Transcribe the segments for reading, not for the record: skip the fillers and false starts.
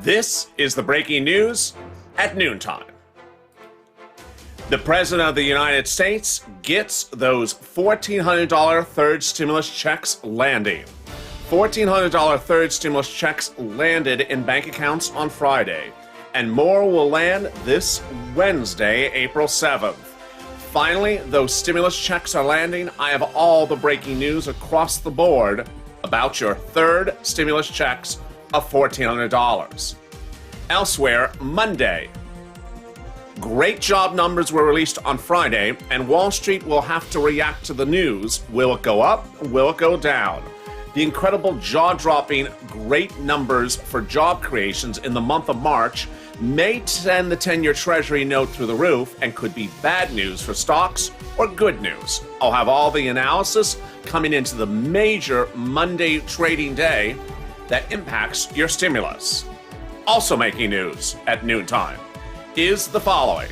This is the breaking news at noontime. The President of the United States gets those $1,400 third stimulus checks landing. $1,400 third stimulus checks landed in bank accounts on Friday, and more will land this Wednesday, April 7th. Finally, those stimulus checks are landing. I have all the breaking news across the board about your third stimulus checks of $1,400. Elsewhere, Monday. Great job numbers were released on Friday, and Wall Street will have to react to the news. Will it go up? Will it go down? The incredible jaw-dropping great numbers for job creations in the month of March may send the 10-year Treasury note through the roof and could be bad news for stocks or good news. I'll have all the analysis coming into the major Monday trading day that impacts your stimulus. Also making news at noontime is the following.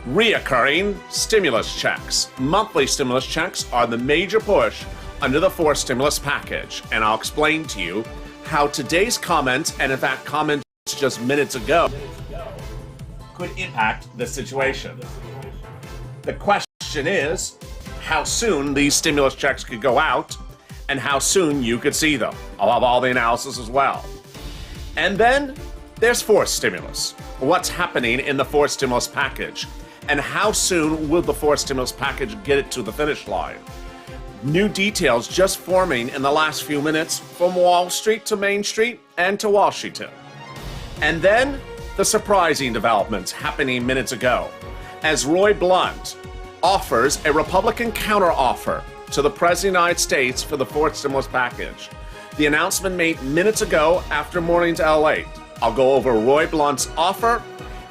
Reoccurring stimulus checks. Monthly stimulus checks are the major push under the fourth stimulus package, and I'll explain to you how today's comments, and in fact comments just minutes ago, could impact the situation. The question is how soon these stimulus checks could go out and how soon you could see them. I'll have all the analysis as well. And then there's fourth stimulus. What's happening in the fourth stimulus package? And how soon will the fourth stimulus package get it to the finish line? New details just forming in the last few minutes from Wall Street to Main Street and to Washington. And then the surprising developments happening minutes ago as Roy Blunt offers a Republican counteroffer to the President of the United States for the fourth stimulus package. The announcement made minutes ago after morning's LALATE. I'll go over Roy Blunt's offer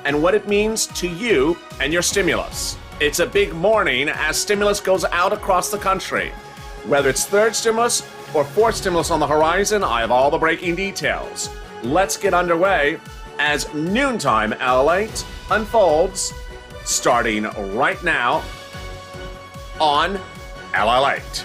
and what it means to you and your stimulus. It's a big morning as stimulus goes out across the country. Whether it's third stimulus or fourth stimulus on the horizon, I have all the breaking details. Let's get underway as noontime LALATE unfolds, starting right now on LALATE.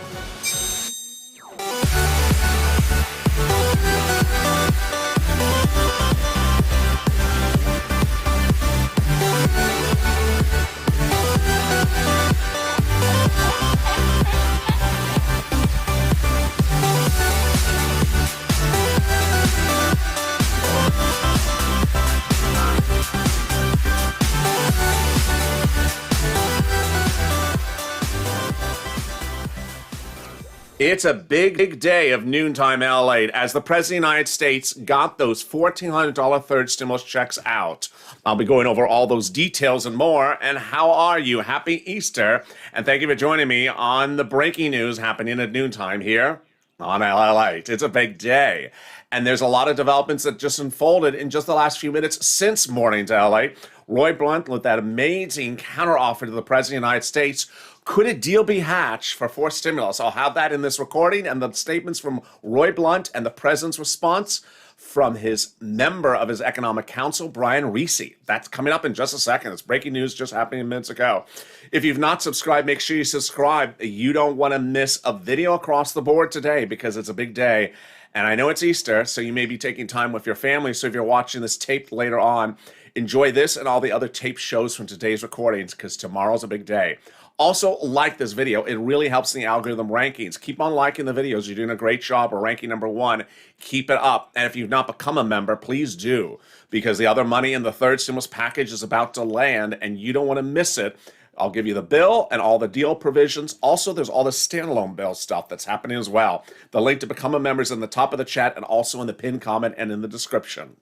It's a big day of noontime LALATE as the President of the United States got those $1,400 third stimulus checks out. I'll be going over all those details and more. And how are you? Happy Easter. And thank you for joining me on the breaking news happening at noontime here on LALATE. It's a big day. And there's a lot of developments that just unfolded in just the last few minutes since morning's LALATE. Roy Blunt with that amazing counteroffer to the President of the United States. Could a deal be hatched for fourth stimulus? I'll have that in this recording and the statements from Roy Blunt and the President's response from his member of his Economic Council, Brian Reese. That's coming up in just a second. It's breaking news just happening minutes ago. If you've not subscribed, make sure you subscribe. You don't want to miss a video across the board today because it's a big day. And I know it's Easter, so you may be taking time with your family. So if you're watching this taped later on, enjoy this and all the other tape shows from today's recordings because tomorrow's a big day. Also, like this video. It really helps in the algorithm rankings. Keep on liking the videos. You're doing a great job. We're ranking #1. Keep it up. And if you've not become a member, please do, because the other money in the third stimulus package is about to land, and you don't want to miss it. I'll give you the bill and all the deal provisions. Also, there's all the standalone bill stuff that's happening as well. The link to become a member is in the top of the chat and also in the pinned comment and in the description.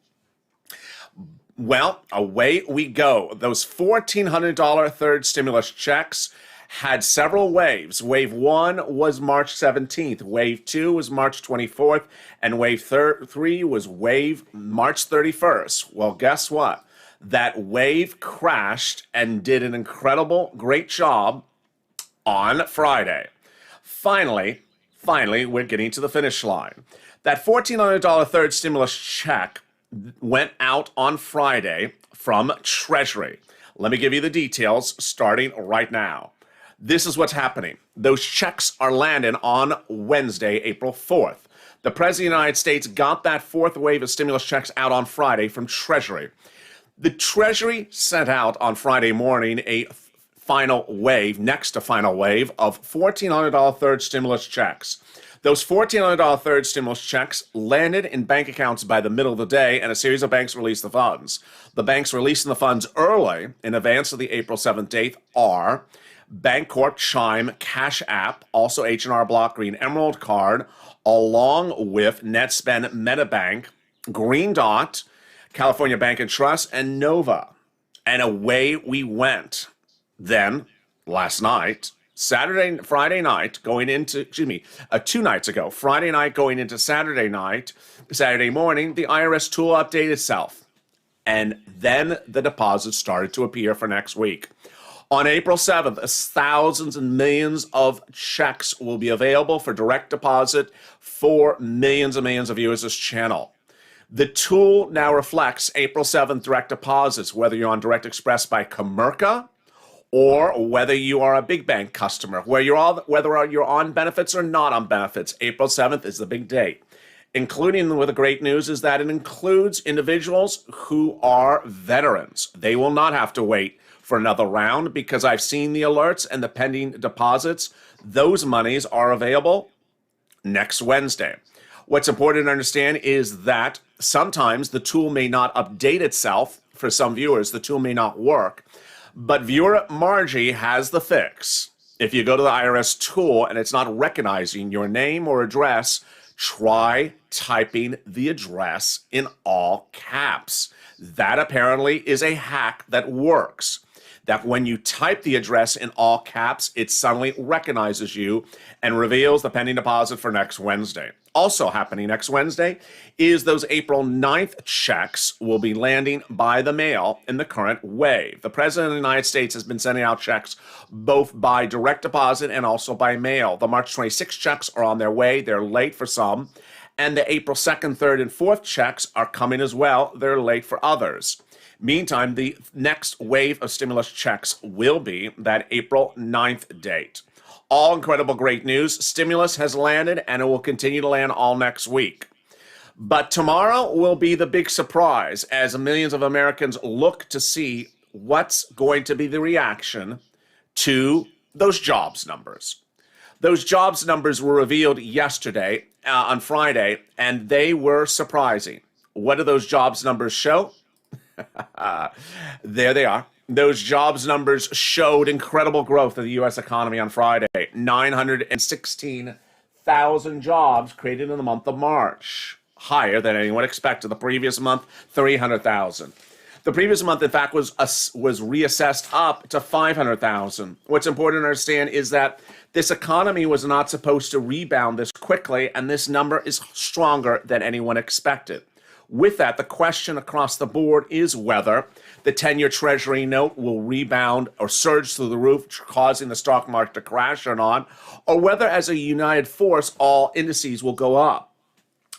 Well, away we go. Those $1,400 third stimulus checks had several waves. Wave 1 was March 17th. Wave 2 was March 24th. And wave 3 was March 31st. Well, guess what? That wave crashed and did an incredible, great job on Friday. Finally, we're getting to the finish line. That $1,400 third stimulus check went out on Friday from Treasury. Let me give you the details starting right now. This is what's happening. Those checks are landing on Wednesday, April 4th. The President of the United States got that fourth wave of stimulus checks out on Friday from Treasury. The Treasury sent out on Friday morning a final wave, next to final wave, of $1,400 third stimulus checks. Those $1,400 third stimulus checks landed in bank accounts by the middle of the day, and a series of banks released the funds. The banks releasing the funds early, in advance of the April 7th date, are Bancorp, Chime, Cash App, also H&R Block, Green Emerald Card, along with NetSpend, MetaBank, Green Dot, California Bank and Trust, and Nova. And away we went. Then, last night, Friday night, going into, 2 nights ago, Friday night going into Saturday night, Saturday morning, the IRS tool updated itself. And then the deposits started to appear for next week. On April 7th, thousands and millions of checks will be available for direct deposit for millions and millions of viewers of this channel. The tool now reflects April 7th direct deposits, whether you're on Direct Express by Comerica, or whether you are a big bank customer, whether you're on benefits or not on benefits. April 7th is the big date. Including with the great news is that it includes individuals who are veterans. They will not have to wait for another round because I've seen the alerts and the pending deposits. Those monies are available next Wednesday. What's important to understand is that sometimes the tool may not update itself. For some viewers, the tool may not work. But viewer Margie has the fix. If you go to the IRS tool and it's not recognizing your name or address, try typing the address in all caps. That apparently is a hack that works. That when you type the address in all caps, it suddenly recognizes you and reveals the pending deposit for next Wednesday. Also happening next Wednesday is those April 9th checks will be landing by the mail in the current wave. The President of the United States has been sending out checks both by direct deposit and also by mail. The March 26 checks are on their way. They're late for some. And the April 2nd, 3rd, and 4th checks are coming as well. They're late for others. Meantime, the next wave of stimulus checks will be that April 9th date. All incredible great news. Stimulus has landed and it will continue to land all next week. But tomorrow will be the big surprise as millions of Americans look to see what's going to be the reaction to those jobs numbers. Those jobs numbers were revealed yesterday on Friday, and they were surprising. What do those jobs numbers show? There they are. Those jobs numbers showed incredible growth of the U.S. economy on Friday. 916,000 jobs created in the month of March. Higher than anyone expected. The previous month, 300,000. The previous month, in fact, was reassessed up to 500,000. What's important to understand is that this economy was not supposed to rebound this quickly, and this number is stronger than anyone expected. With that, the question across the board is whether the 10-year Treasury note will rebound or surge through the roof, causing the stock market to crash or not, or whether as a united force, all indices will go up.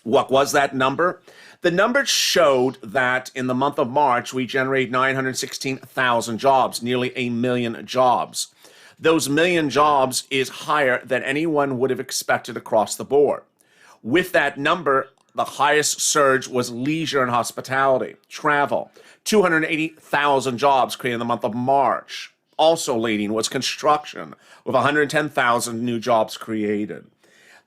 What was that number? The number showed that in the month of March, we generated 916,000 jobs, nearly a million jobs. Those million jobs is higher than anyone would have expected across the board. With that number, the highest surge was leisure and hospitality, travel. 280,000 jobs created in the month of March. Also leading was construction, with 110,000 new jobs created.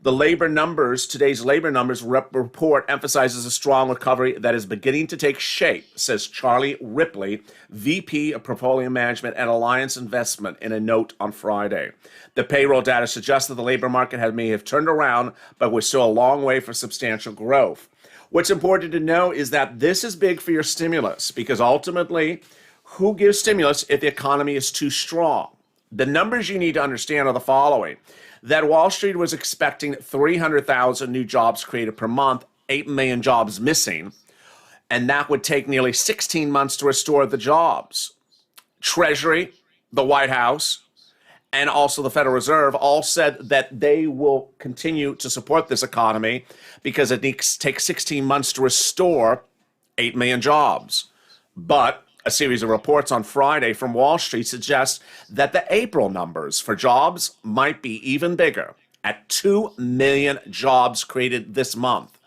The labor numbers, today's labor numbers report emphasizes a strong recovery that is beginning to take shape, says Charlie Ripley, VP of Portfolio Management at Alliance Investment, in a note on Friday. The payroll data suggests that the labor market may have turned around, but we're still a long way for substantial growth. What's important to know is that this is big for your stimulus, because ultimately, who gives stimulus if the economy is too strong? The numbers you need to understand are the following. That Wall Street was expecting 300,000 new jobs created per month, 8 million jobs missing, and that would take nearly 16 months to restore the jobs. Treasury, the White House, and also the Federal Reserve all said that they will continue to support this economy because it takes 16 months to restore 8 million jobs. But a series of reports on Friday from Wall Street suggests that the April numbers for jobs might be even bigger. at 2 million jobs created this month.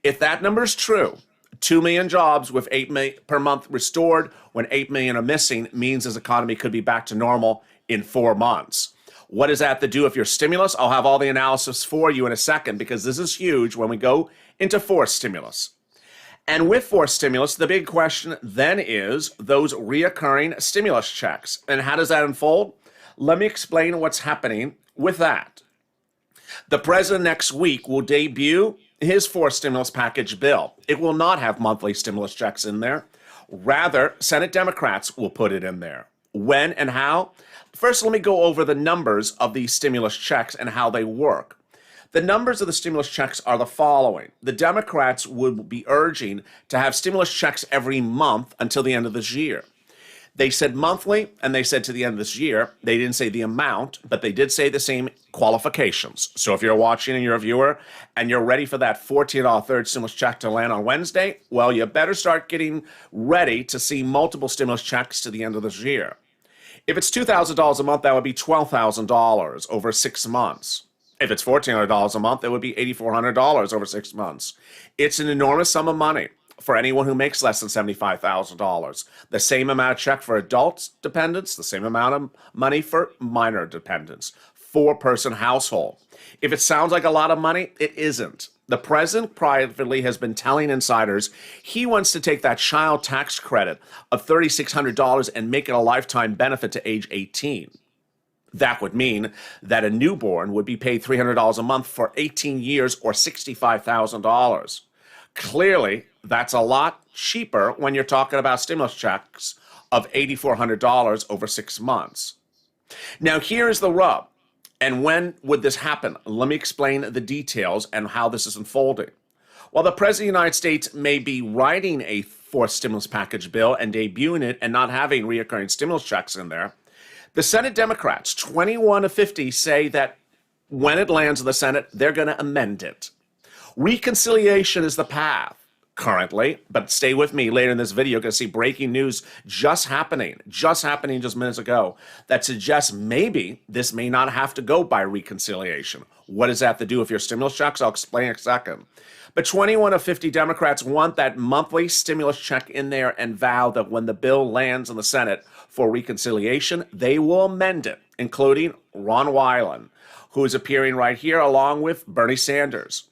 If that number is true, 2 million jobs with 8 million per month restored when 8 million are missing means this economy could be back to normal in 4 months. What does that have to do with your stimulus? I'll have all the analysis for you in a second because this is huge when we go into forced stimulus. And with forced stimulus, the big question then is those reoccurring stimulus checks. And how does that unfold? Let me explain what's happening with that. The president next week will debut his forced stimulus package bill. It will not have monthly stimulus checks in there. Rather, Senate Democrats will put it in there. When and how? First, let me go over the numbers of these stimulus checks and how they work. The numbers of the stimulus checks are the following. The Democrats would be urging to have stimulus checks every month until the end of this year. They said monthly, and they said to the end of this year. They didn't say the amount, but they did say the same qualifications. So if you're watching and you're a viewer and you're ready for that $14 third stimulus check to land on Wednesday, well, you better start getting ready to see multiple stimulus checks to the end of this year. If it's $2,000 a month, that would be $12,000 over 6 months. If it's $1,400 a month, it would be $8,400 over 6 months. It's an enormous sum of money for anyone who makes less than $75,000. The same amount of check for adult dependents, the same amount of money for minor dependents. 4-person household. If it sounds like a lot of money, it isn't. The president privately has been telling insiders he wants to take that child tax credit of $3,600 and make it a lifetime benefit to age 18. That would mean that a newborn would be paid $300 a month for 18 years or $65,000. Clearly, that's a lot cheaper when you're talking about stimulus checks of $8,400 over 6 months. Now, here's the rub. And when would this happen? Let me explain the details and how this is unfolding. While the President of the United States may be writing a forced stimulus package bill and debuting it and not having reoccurring stimulus checks in there, the Senate Democrats, 21 of 50, say that when it lands in the Senate, they're going to amend it. Reconciliation is the path currently, but stay with me later in this video. You're going to see breaking news just happening just minutes ago that suggests maybe this may not have to go by reconciliation. What does that have to do with your stimulus checks? I'll explain in a second. But 21 of 50 Democrats want that monthly stimulus check in there and vow that when the bill lands in the Senate for reconciliation, they will amend it, including Ron Wyden, who is appearing right here along with Bernie Sanders.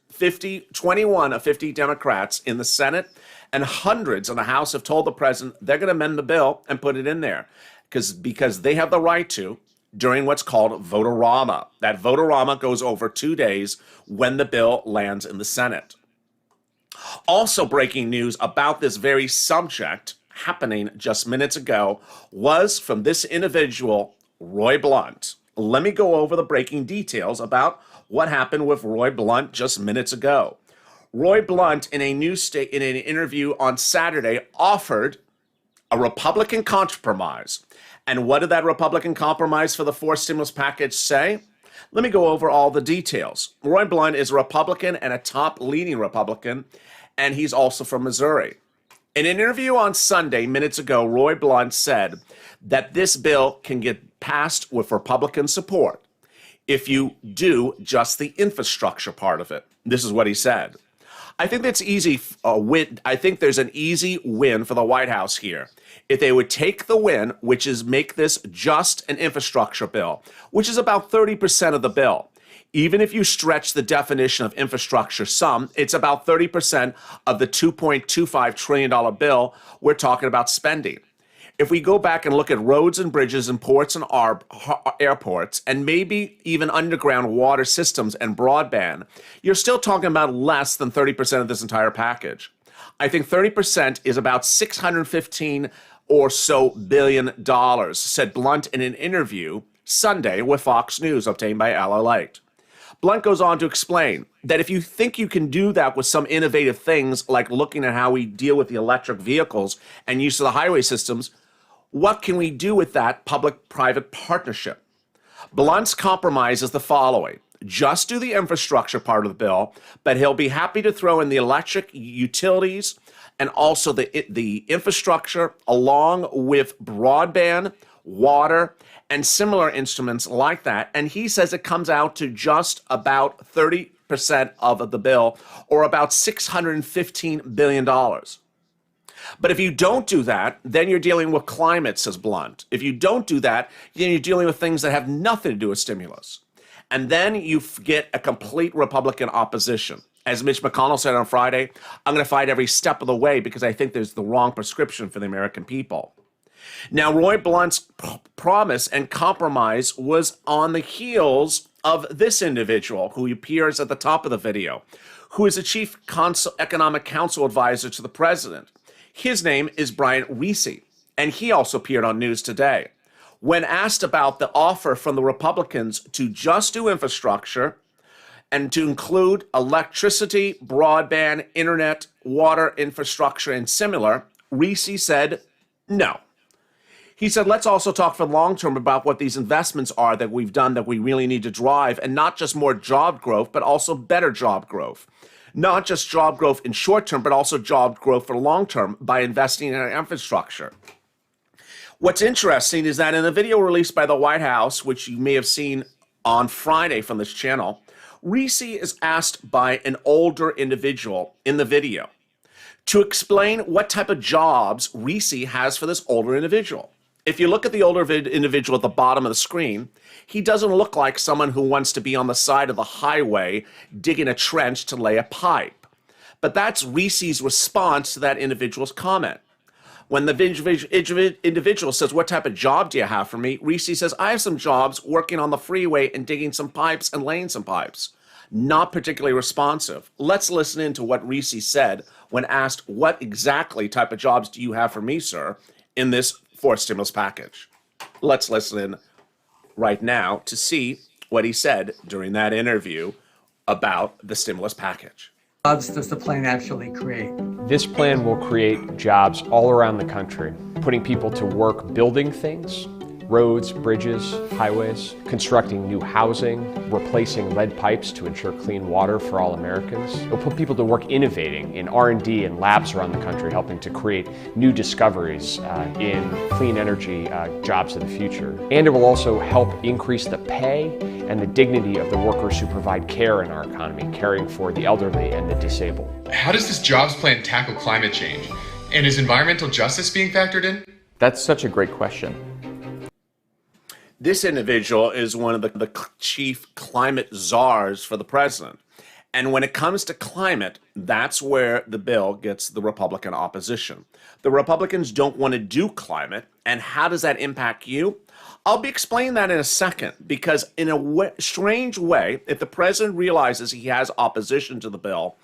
21 of 50 Democrats in the Senate and hundreds in the House have told the president they're going to amend the bill and put it in there because they have the right to during what's called vote-a-rama. That vote-a-rama goes over 2 days when the bill lands in the Senate. Also breaking news about this very subject happening just minutes ago was from this individual, Roy Blunt. Let me go over the breaking details about what happened with Roy Blunt just minutes ago. Roy Blunt, in an interview on Saturday, offered a Republican compromise. And what did that Republican compromise for the forced stimulus package say? Let me go over all the details. Roy Blunt is a Republican and a top leading Republican, and he's also from Missouri. In an interview on Sunday, minutes ago, Roy Blunt said that this bill can get passed with Republican support if you do just the infrastructure part of it. This is what he said. I think that's easy. I think there's an easy win for the White House here. If they would take the win, which is make this just an infrastructure bill, which is about 30% of the bill. Even if you stretch the definition of infrastructure some, it's about 30% of the $2.25 trillion bill we're talking about spending. If we go back and look at roads and bridges and ports and airports and maybe even underground water systems and broadband, you're still talking about less than 30% of this entire package. I think 30% is about $615 or so billion, said Blunt in an interview Sunday with Fox News obtained by LALATE. Blunt goes on to explain that if you think you can do that with some innovative things like looking at how we deal with the electric vehicles and use of the highway systems, what can we do with that public-private partnership? Blunt's compromise is the following. Just do the infrastructure part of the bill, but he'll be happy to throw in the electric utilities and also the infrastructure along with broadband, water, and similar instruments like that. And he says it comes out to just about 30% of the bill, or about $615 billion. But if you don't do that, then you're dealing with climate, says Blunt. If you don't do that, then you're dealing with things that have nothing to do with stimulus. And then you get a complete Republican opposition. As Mitch McConnell said on Friday, I'm going to fight every step of the way because I think there's the wrong prescription for the American people. Now, Roy Blunt's promise and compromise was on the heels of this individual who appears at the top of the video, who is a chief economic council advisor to the president. His name is Brian Reese, and he also appeared on News Today. When asked about the offer from the Republicans to just do infrastructure and to include electricity, broadband, internet, water infrastructure, and similar, Reese said no. He said, let's also talk for long term about what these investments are that we've done that we really need to drive, and not just more job growth, but also better job growth. Not just job growth in short term, but also job growth for long term by investing in our infrastructure. What's interesting is that in a video released by the White House, which you may have seen on Friday from this channel, Reese is asked by an older individual in the video to explain what type of jobs Reese has for this older individual. If you look at the older individual at the bottom of the screen, he doesn't look like someone who wants to be on the side of the highway digging a trench to lay a pipe. But that's Reese's response to that individual's comment. When the individual says, what type of job do you have for me? Reese says, I have some jobs working on the freeway and digging some pipes and laying some pipes. Not particularly responsive. Let's listen in to what Reese said when asked, what exactly type of jobs do you have for me, sir, in this fourth stimulus package? Let's listen in right now to see what he said during that interview about the stimulus package. Jobs does the plan actually create? This plan will create jobs all around the country, putting people to work building things, roads, bridges, highways, constructing new housing, replacing lead pipes to ensure clean water for all Americans. It'll put people to work innovating in R&D and labs around the country, helping to create new discoveries in clean energy jobs of the future. And it will also help increase the pay and the dignity of the workers who provide care in our economy, caring for the elderly and the disabled. How does this jobs plan tackle climate change? And is environmental justice being factored in? That's such a great question. This individual is one of the chief climate czars for the president. And when it comes to climate, that's where the bill gets the Republican opposition. The Republicans don't want to do climate. And how does that impact you? I'll be explaining that in a second, because in a strange way, if the president realizes he has opposition to the bill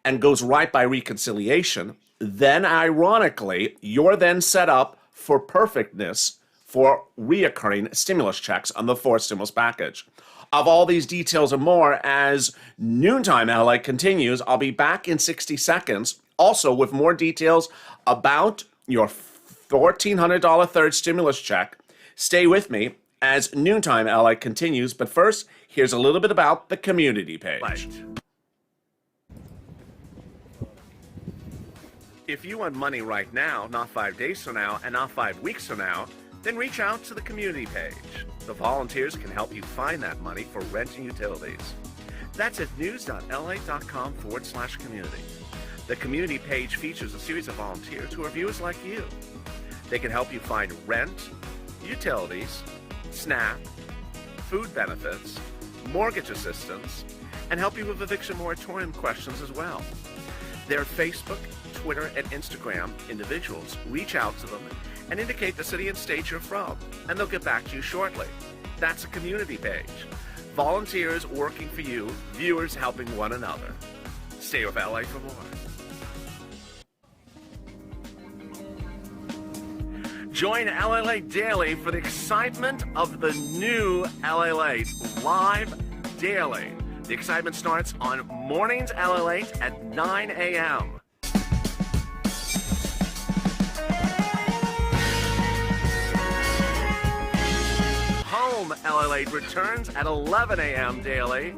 and goes right by reconciliation, then ironically, you're then set up for perfectness for reoccurring stimulus checks on the fourth stimulus package. Of all these details and more, as Noontime LA continues, I'll be back in 60 seconds, also with more details about your $1,400 third stimulus check. Stay with me as Noontime LA continues, but first, here's a little bit about the community page. If you want money right now, not 5 days from now, and not 5 weeks from now, then reach out to the community page. The volunteers can help you find that money for rent and utilities. That's at news.la.com/community. The community page features a series of volunteers who are viewers like you. They can help you find rent, utilities, SNAP, food benefits, mortgage assistance, and help you with eviction moratorium questions as well. Their Facebook, Twitter, and Instagram individuals. Reach out to them and indicate the city and state you're from, and they'll get back to you shortly. That's a community page. Volunteers working for you, viewers helping one another. Stay with LA for more. Join LALATE Daily for the excitement of the new LALATE live daily. The excitement starts on mornings LALATE at 9 a.m. Home LALATE returns at 11 a.m. daily.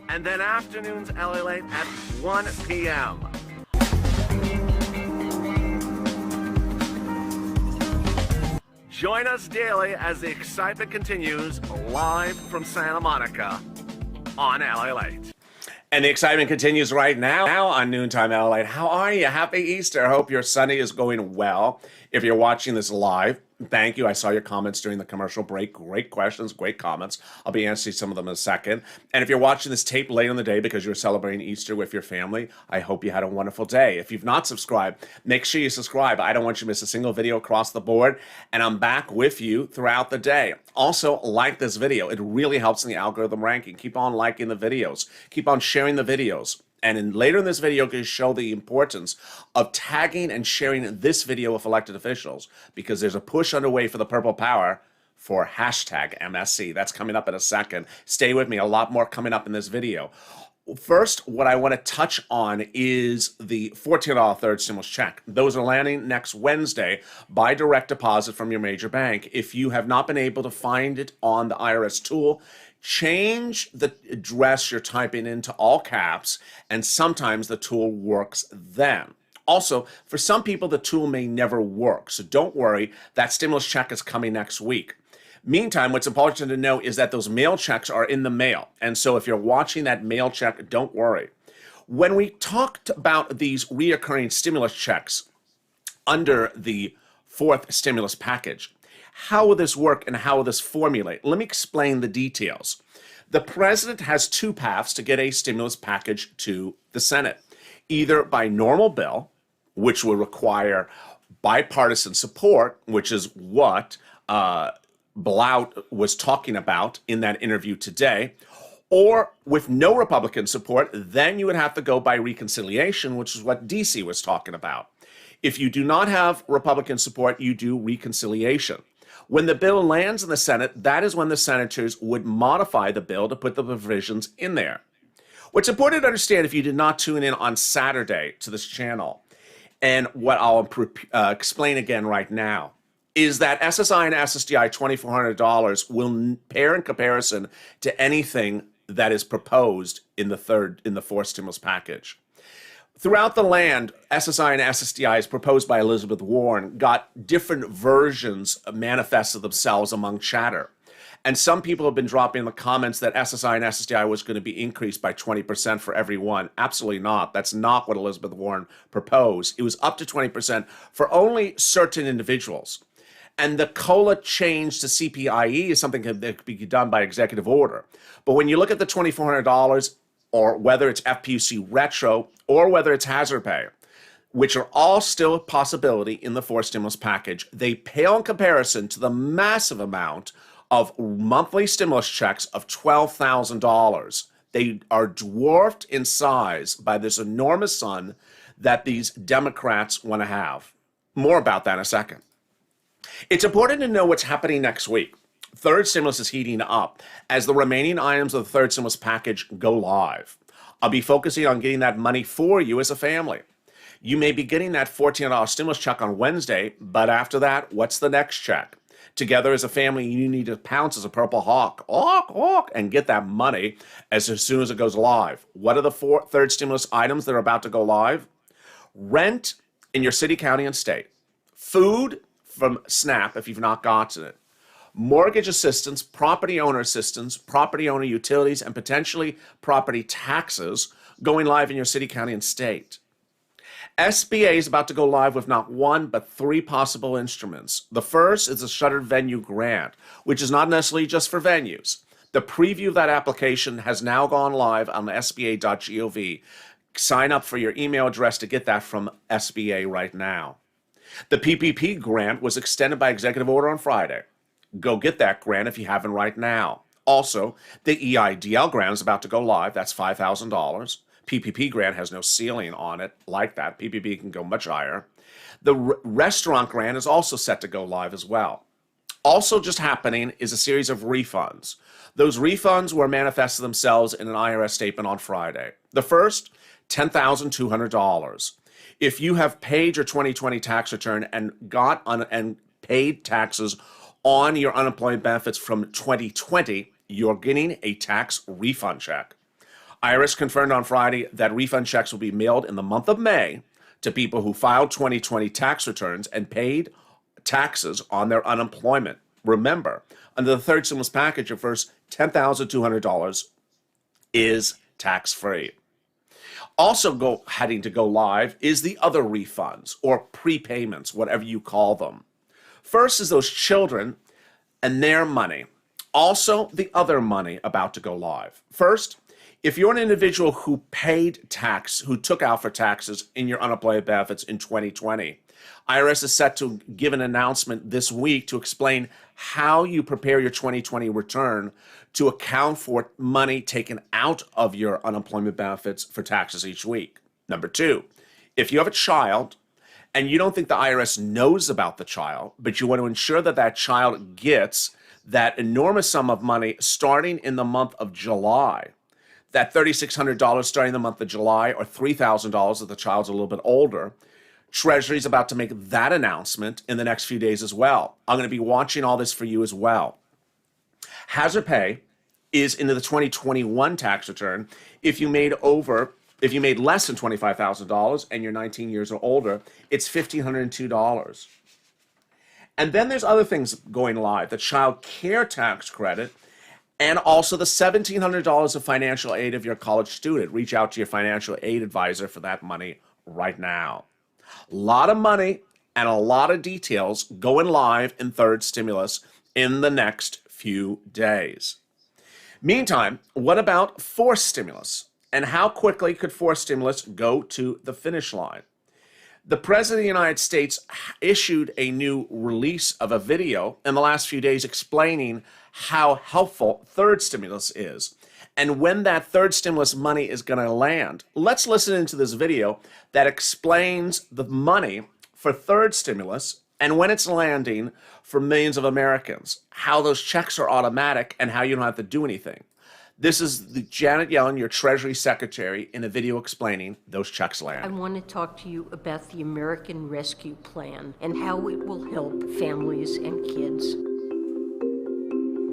And and then afternoons LALATE at 1 p.m. Join us daily as the excitement continues live from Santa Monica on LALATE. And the excitement continues right now on Noontime LALATE. How are you? Happy Easter. I hope your Sunday is going well. If you're watching this live, thank you. I saw your comments during the commercial break. Great questions, great comments. I'll be answering some of them in a second. And if you're watching this tape late in the day because you're celebrating Easter with your family, I hope you had a wonderful day. If you've not subscribed, make sure you subscribe. I don't want you to miss a single video across the board. And I'm back with you throughout the day. Also, like this video. It really helps in the algorithm ranking. Keep on liking the videos. Keep on sharing the videos. And later in this video, I'm going to show the importance of tagging and sharing this video with elected officials because there's a push underway for the Purple Power for hashtag MSC. That's coming up in a second. Stay with me. A lot more coming up in this video. First, what I want to touch on is the $14 third stimulus check. Those are landing next Wednesday by direct deposit from your major bank. If you have not been able to find it on the IRS tool, change the address you're typing into all caps, and sometimes the tool works then. Also, for some people, the tool may never work, so don't worry. That stimulus check is coming next week. Meantime, what's important to know is that those mail checks are in the mail, and so if you're watching that mail check, don't worry. When we talked about these reoccurring stimulus checks under the fourth stimulus package, how will this work and how will this formulate? Let me explain the details. The president has two paths to get a stimulus package to the Senate. Either by normal bill, which will require bipartisan support, which is what Blout was talking about in that interview today, or with no Republican support, then you would have to go by reconciliation, which is what DC was talking about. If you do not have Republican support, you do reconciliation. When the bill lands in the Senate, that is when the senators would modify the bill to put the provisions in there. What's important to understand if you did not tune in on Saturday to this channel, and what I'll explain again right now, is that SSI and SSDI $2,400 will pair in comparison to anything that is proposed in the fourth stimulus package. Throughout the land, SSI and SSDI, as proposed by Elizabeth Warren, got different versions manifested themselves among chatter. And some people have been dropping in the comments that SSI and SSDI was going to be increased by 20% for everyone. Absolutely not. That's not what Elizabeth Warren proposed. It was up to 20% for only certain individuals. And the COLA change to CPIE is something that could be done by executive order. But when you look at the $2,400, or whether it's FPUC retro, or whether it's hazard pay, which are all still a possibility in the fourth stimulus package, they pale in comparison to the massive amount of monthly stimulus checks of $12,000. They are dwarfed in size by this enormous sum that these Democrats want to have. More about that in a second. It's important to know what's happening next week. Third stimulus is heating up as the remaining items of the third stimulus package go live. I'll be focusing on getting that money for you as a family. You may be getting that $14 stimulus check on Wednesday, but after that, what's the next check? Together as a family, you need to pounce as a purple hawk, and get that money as soon as it goes live. What are the third stimulus items that are about to go live? Rent in your city, county, and state. Food from SNAP if you've not gotten it. Mortgage assistance, property owner assistance, property owner utilities, and potentially property taxes going live in your city, county, and state. SBA is about to go live with not one, but three possible instruments. The first is the Shuttered Venue Grant, which is not necessarily just for venues. The preview of that application has now gone live on the sba.gov. Sign up for your email address to get that from SBA right now. The PPP grant was extended by executive order on Friday. Go get that grant if you haven't right now. Also, the EIDL grant is about to go live. That's $5,000. PPP grant has no ceiling on it like that. PPP can go much higher. The restaurant grant is also set to go live as well. Also just happening is a series of refunds. Those refunds were manifested themselves in an IRS statement on Friday. The first, $10,200. If you have paid your 2020 tax return and paid taxes on your unemployment benefits from 2020, you're getting a tax refund check. IRS confirmed on Friday that refund checks will be mailed in the month of May to people who filed 2020 tax returns and paid taxes on their unemployment. Remember, under the third stimulus package, your first $10,200 is tax-free. Also heading to go live is the other refunds or prepayments, whatever you call them. First is those children and their money. Also, the other money about to go live. First, if you're an individual who paid tax, who took out for taxes in your unemployment benefits in 2020, IRS is set to give an announcement this week to explain how you prepare your 2020 return to account for money taken out of your unemployment benefits for taxes each week. Number two, if you have a child and you don't think the IRS knows about the child, but you want to ensure that that child gets that enormous sum of money starting in the month of July, that $3,600 starting in the month of July or $3,000 if the child's a little bit older, Treasury is about to make that announcement in the next few days as well. I'm going to be watching all this for you as well. Hazard pay is into the 2021 tax return. If you made less than $25,000 and you're 19 years or older, it's $1,502. And then there's other things going live, the child care tax credit, and also the $1,700 of financial aid if you're a college student. Reach out to your financial aid advisor for that money right now. A lot of money and a lot of details going live in third stimulus in the next few days. Meantime, what about fourth stimulus? And how quickly could fourth stimulus go to the finish line? The President of the United States issued a new release of a video in the last few days explaining how helpful third stimulus is and when that third stimulus money is going to land. Let's listen into this video that explains the money for third stimulus and when it's landing for millions of Americans, how those checks are automatic and how you don't have to do anything. This is Janet Yellen, your Treasury Secretary, in a video explaining those checks land. I want to talk to you about the American Rescue Plan and how it will help families and kids.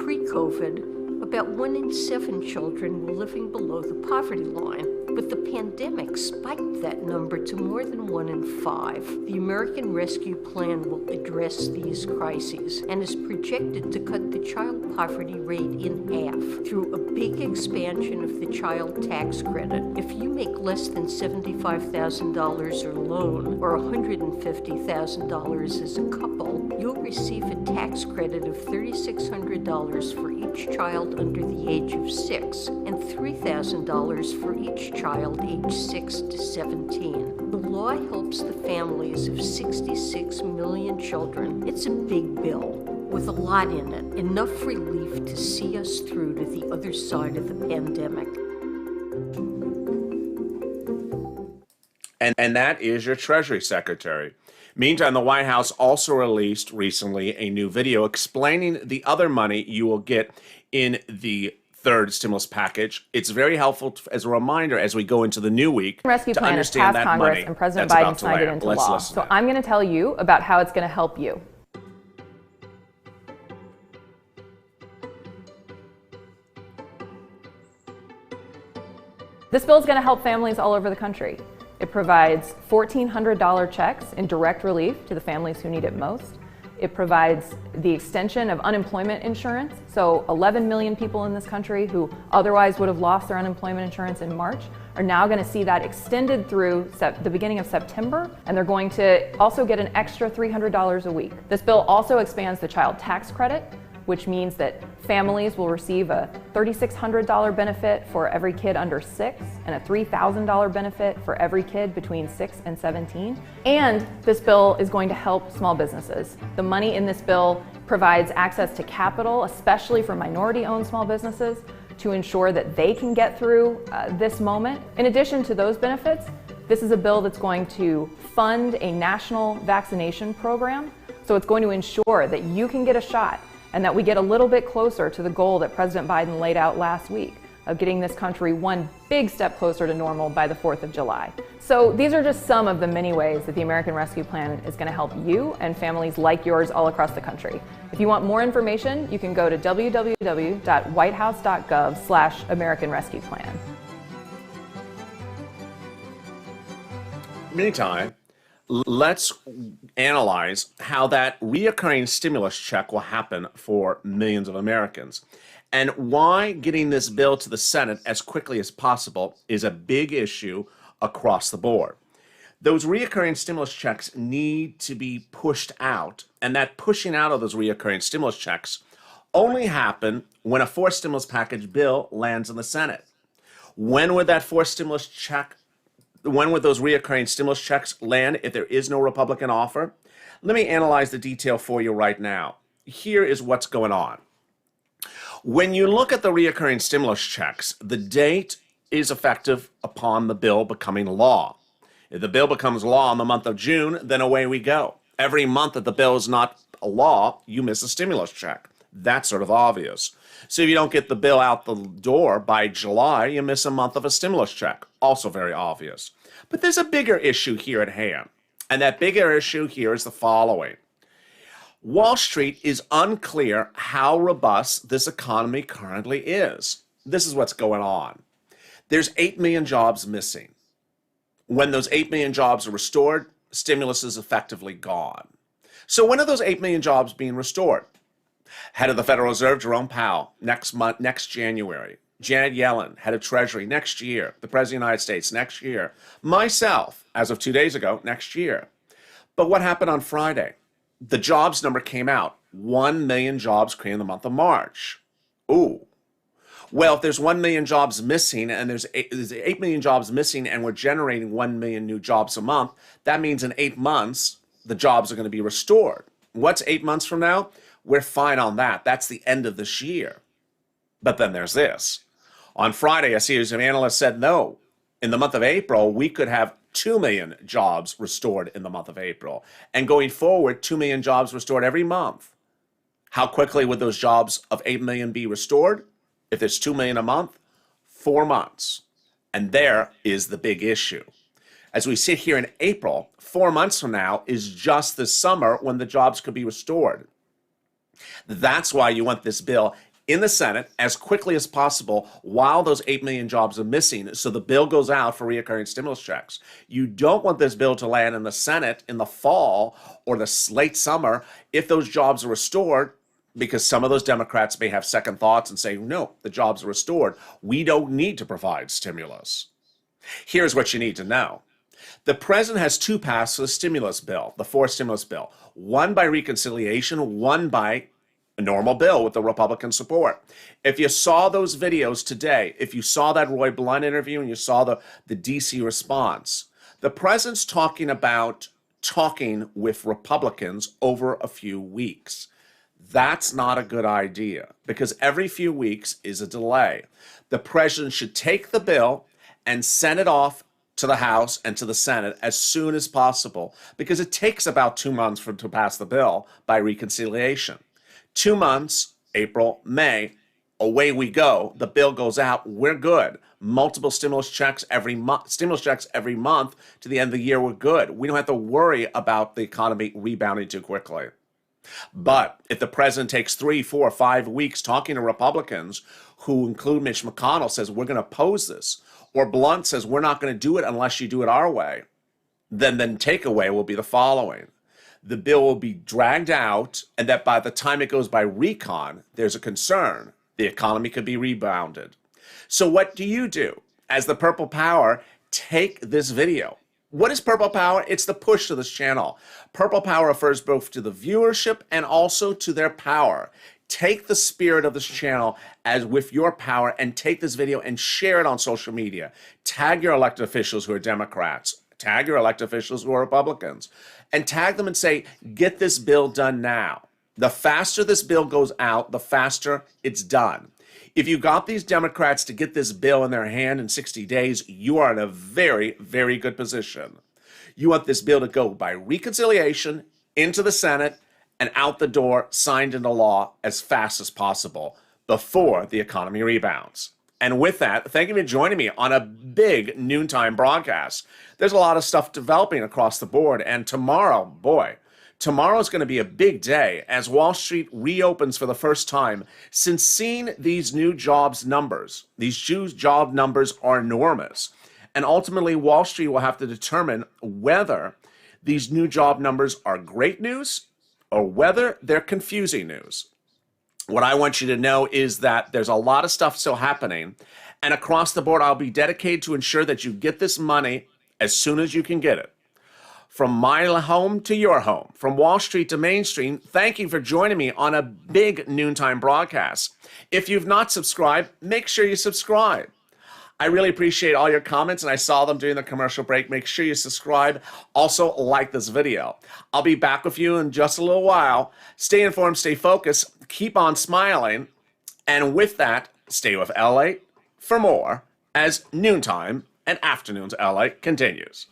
Pre-COVID, about 1 in 7 children were living below the poverty line, but the pandemic spiked that number to more than 1 in 5. The American Rescue Plan will address these crises and is projected to cut the child poverty rate in half through a big expansion of the child tax credit. If you make less than $75,000 alone or $150,000 as a couple, you'll receive a tax credit of $3,600 for each child under the age of 6 and $3,000 for each child aged 6 to 17. The law helps the families of 66 million children. It's a big bill with a lot in it, enough relief to see us through to the other side of the pandemic. And that is your Treasury Secretary. Meantime, the White House also released recently a new video explaining the other money you will get in the third stimulus package. It's very helpful as a reminder as we go into the new week Rescue to plan has understand passed that Congress money and President that's Biden about to signed it land. into Let's law. listen So in. I'm going to tell you about how it's going to help you. This bill is going to help families all over the country. It provides $1,400 checks in direct relief to the families who need it most. It provides the extension of unemployment insurance. So 11 million people in this country who otherwise would have lost their unemployment insurance in March are now going to see that extended through the beginning of September, and they're going to also get an extra $300 a week. This bill also expands the child tax credit, which means that families will receive a $3,600 benefit for every kid under 6 and a $3,000 benefit for every kid between 6 and 17. And this bill is going to help small businesses. The money in this bill provides access to capital, especially for minority-owned small businesses, to ensure that they can get through this moment. In addition to those benefits, this is a bill that's going to fund a national vaccination program. So it's going to ensure that you can get a shot and that we get a little bit closer to the goal that President Biden laid out last week of getting this country one big step closer to normal by the 4th of July. So these are just some of the many ways that the American Rescue Plan is going to help you and families like yours all across the country. If you want more information, you can go to www.whitehouse.gov/American Rescue Plan. Meantime, let's analyze how that reoccurring stimulus check will happen for millions of Americans and why getting this bill to the Senate as quickly as possible is a big issue across the board. Those reoccurring stimulus checks need to be pushed out, and that pushing out of those reoccurring stimulus checks only happen when a forced stimulus package bill lands in the Senate. When would those reoccurring stimulus checks land if there is no Republican offer? Let me analyze the detail for you right now. Here is what's going on. When you look at the reoccurring stimulus checks, the date is effective upon the bill becoming law. If the bill becomes law in the month of June, then away we go. Every month that the bill is not a law, you miss a stimulus check. That's sort of obvious. So if you don't get the bill out the door by July, you miss a month of a stimulus check. Also very obvious. But there's a bigger issue here at hand. And that bigger issue here is the following. Wall Street is unclear how robust this economy currently is. This is what's going on. There's 8 million jobs missing. When those 8 million jobs are restored, stimulus is effectively gone. So when are those 8 million jobs being restored? Head of the Federal Reserve, Jerome Powell, next January. Janet Yellen, head of Treasury, next year. The President of the United States, next year. Myself, as of 2 days ago, next year. But what happened on Friday? The jobs number came out. 1 million jobs created in the month of March. Ooh. Well, if there's 1 million jobs missing and there's 8 million jobs missing and we're generating 1 million new jobs a month, that means in 8 months, the jobs are going to be restored. What's 8 months from now? We're fine on that. That's the end of this year. But then there's this. On Friday, a series of analysts said, no, in the month of April, we could have 2 million jobs restored in the month of April. And going forward, 2 million jobs restored every month. How quickly would those jobs of 8 million be restored? If there's 2 million a month, 4 months. And there is the big issue. As we sit here in April, 4 months from now is just this summer when the jobs could be restored. That's why you want this bill in the Senate as quickly as possible while those 8 million jobs are missing, so the bill goes out for reoccurring stimulus checks. You don't want this bill to land in the Senate in the fall or the late summer if those jobs are restored, because some of those Democrats may have second thoughts and say, no, the jobs are restored. We don't need to provide stimulus. Here's what you need to know. The president has 2 paths for the stimulus bill, the forced stimulus bill. One by reconciliation, one by a normal bill with the Republican support. If you saw those videos today, if you saw that Roy Blunt interview and you saw the DC response, the president's talking about talking with Republicans over a few weeks. That's not a good idea because every few weeks is a delay. The president should take the bill and send it off to the House and to the Senate as soon as possible because it takes about 2 months to pass the bill by reconciliation. 2 months, April, May, away we go. The bill goes out. We're good. Multiple stimulus checks every month to the end of the year. We're good. We don't have to worry about the economy rebounding too quickly. But if the president takes 3, 4, 5 weeks talking to Republicans who include Mitch McConnell, says we're going to oppose this, or Blunt says we're not going to do it unless you do it our way, then takeaway will be the following. The bill will be dragged out, and that by the time it goes by recon, there's a concern. The economy could be rebounded. So what do? As the Purple Power, take this video. What is Purple Power? It's the push to this channel. Purple Power refers both to the viewership and also to their power. Take the spirit of this channel as with your power and take this video and share it on social media. Tag your elected officials who are Democrats. Tag your elected officials who are Republicans. And tag them and say, get this bill done now. The faster this bill goes out, the faster it's done. If you got these Democrats to get this bill in their hand in 60 days, you are in a very, very good position. You want this bill to go by reconciliation into the Senate and out the door, signed into law as fast as possible before the economy rebounds. And with that, thank you for joining me on a big noontime broadcast. There's a lot of stuff developing across the board, and tomorrow, tomorrow's going to be a big day as Wall Street reopens for the first time since seeing these new jobs numbers. These job numbers are enormous. And ultimately, Wall Street will have to determine whether these new job numbers are great news or whether they're confusing news. What I want you to know is that there's a lot of stuff still happening. And across the board, I'll be dedicated to ensure that you get this money as soon as you can get it. From my home to your home, from Wall Street to Main Street, thank you for joining me on a big noontime broadcast. If you've not subscribed, make sure you subscribe. I really appreciate all your comments, and I saw them during the commercial break. Make sure you subscribe. Also, like this video. I'll be back with you in just a little while. Stay informed, stay focused, keep on smiling, and with that, stay with LA for more as Noontime and Afternoons LA continues.